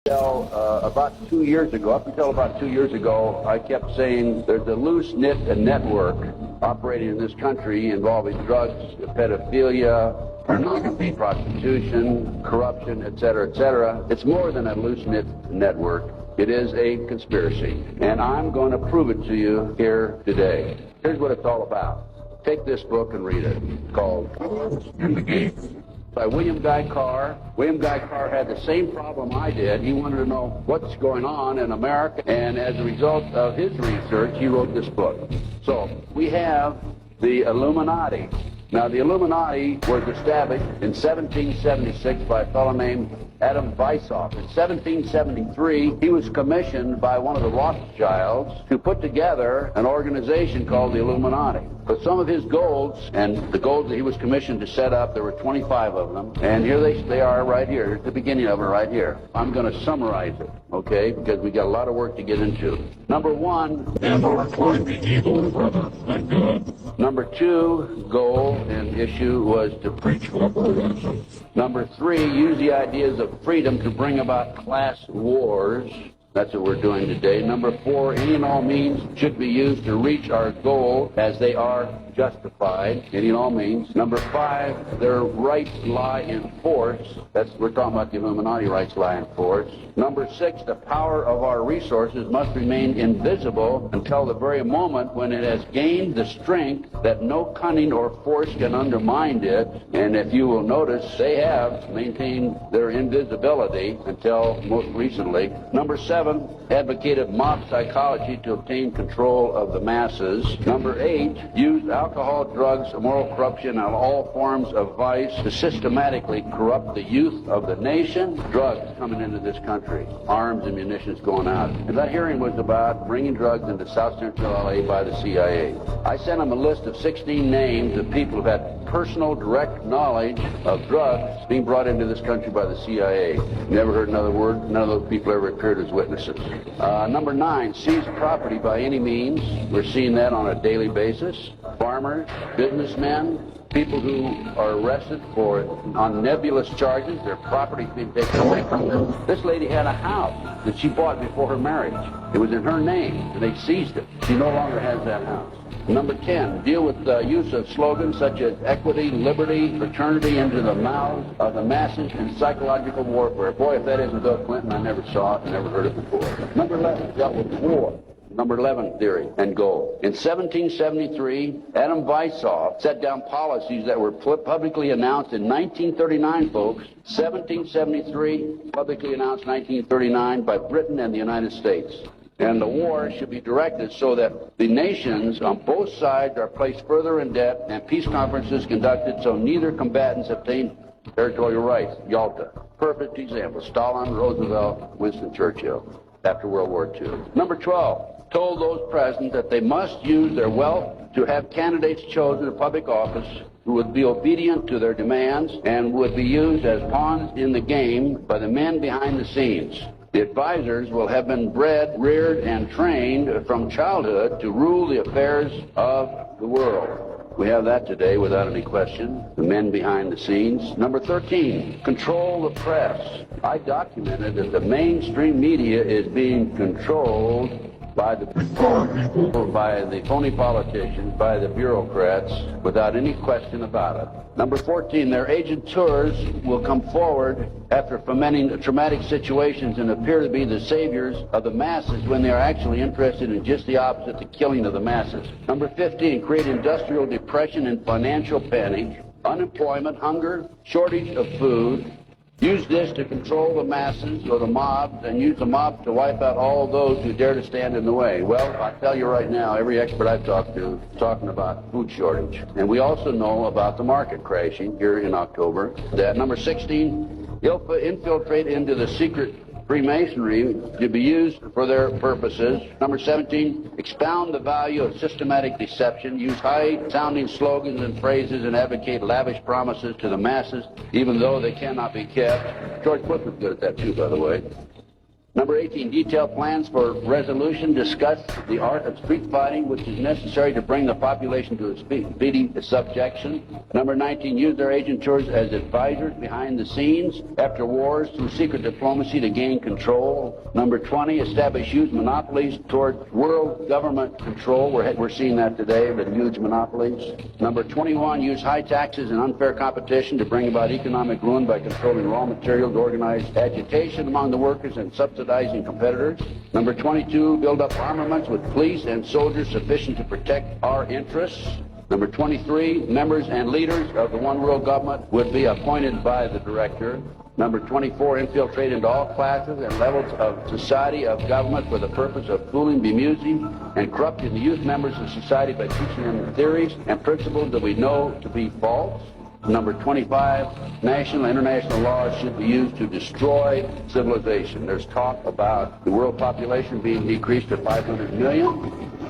About 2 years ago, up until about 2 years ago, I kept saying there's a loose-knit network operating in this country involving drugs, pedophilia, pornography, prostitution, corruption, etc., etc. It's more than a loose-knit network. It is a conspiracy, and I'm going to prove it to you here today. Here's what it's all about. Take this book and read it. It's called In the Game, by William Guy Carr. William Guy Carr had the same problem I did. He wanted to know what's going on in America, and as a result of his research, he wrote this book. So, we have the Illuminati. Now, the Illuminati was established in 1776 by a fellow named Adam Weishaupt. In 1773, he was commissioned by one of the Rothschilds to put together an organization called the Illuminati. But some of his goals, and the goals that he was commissioned to set up, there were 25 of them, and here they are right here, at the beginning of it right here. I'm going to summarize it, okay, because we got a lot of work to get into. Number one, never find the evil brother, thank God. Number two goal and issue was to Preach liberalism. Number three, use the ideas of freedom to bring about class wars. That's what we're doing today. Number four, any and all means should be used to reach our goal as they are justified, any and all means. Number five, their rights lie in force. We're talking about the Illuminati rights lie in force. Number six, the power of our resources must remain invisible until the very moment when it has gained the strength that no cunning or force can undermine it. And if you will notice, they have maintained their invisibility until most recently. Number seven, advocated mob psychology to obtain control of the masses. Number eight, used alcohol, drugs, moral corruption, and all forms of vice to systematically corrupt the youth of the nation. Drugs coming into this country, arms and munitions going out. And that hearing was about bringing drugs into South Central LA by the CIA. I sent them a list of 16 names of people who had personal, direct knowledge of drugs being brought into this country by the CIA. Never heard another word. None of those people ever appeared as witnesses. Number nine, seize property by any means. We're seeing that on a daily basis. Farmers, businessmen, people who are arrested on nebulous charges, their property's being taken away from them. This lady had a house that she bought before her marriage. It was in her name, and they seized it. She no longer has that house. Number 10, deal with the use of slogans such as equity, liberty, fraternity into the mouths of the masses in psychological warfare. Boy, if that isn't Bill Clinton, I never saw it and never heard it before. Number 11, dealt with war. Number 11 theory and goal. In 1773, Adam Weishaupt set down policies that were publicly announced in 1939, folks. 1773, publicly announced 1939 by Britain and the United States. And the war should be directed so that the nations on both sides are placed further in debt and peace conferences conducted so neither combatants obtain territorial rights. Yalta. Perfect example. Stalin, Roosevelt, Winston Churchill after World War II. Number 12, told those present that they must use their wealth to have candidates chosen to public office who would be obedient to their demands and would be used as pawns in the game by the men behind the scenes. The advisors will have been bred, reared, and trained from childhood to rule the affairs of the world. We have that today without any question. The men behind the scenes. Number 13, control the press. I documented that the mainstream media is being controlled by the phony politicians, by the bureaucrats, without any question about it. Number 14, their agenteurs will come forward after fomenting traumatic situations and appear to be the saviors of the masses when they are actually interested in just the opposite, the killing of the masses. Number 15, create industrial depression and financial panic, unemployment, hunger, shortage of food. Use this to control the masses or the mobs, and use the mobs to wipe out all those who dare to stand in the way. Well, I tell you right now, every expert I've talked to is talking about food shortage. And we also know about the market crashing here in October. That number 16, infiltrate into the secret Freemasonry to be used for their purposes. Number 17, expound the value of systematic deception, use high-sounding slogans and phrases, and advocate lavish promises to the masses, even though they cannot be kept. George Bush was good at that too, by the way. Number 18, detailed plans for resolution discuss the art of street fighting, which is necessary to bring the population to a speedy subjection. Number 19, use their agentures as advisors behind the scenes after wars through secret diplomacy to gain control. Number 20, establish huge monopolies toward world government control. We're seeing that today, the huge monopolies. Number 21, use high taxes and unfair competition to bring about economic ruin by controlling raw materials, organized agitation among the workers, and subsidizing competitors. Number 22, build up armaments with police and soldiers sufficient to protect our interests. Number 23, members and leaders of the one world government would be appointed by the director. Number 24, infiltrate into all classes and levels of society of government for the purpose of fooling, bemusing, and corrupting the youth members of society by teaching them theories and principles that we know to be false. Number 25, national and international laws should be used to destroy civilization. There's talk about the world population being decreased to 500 million.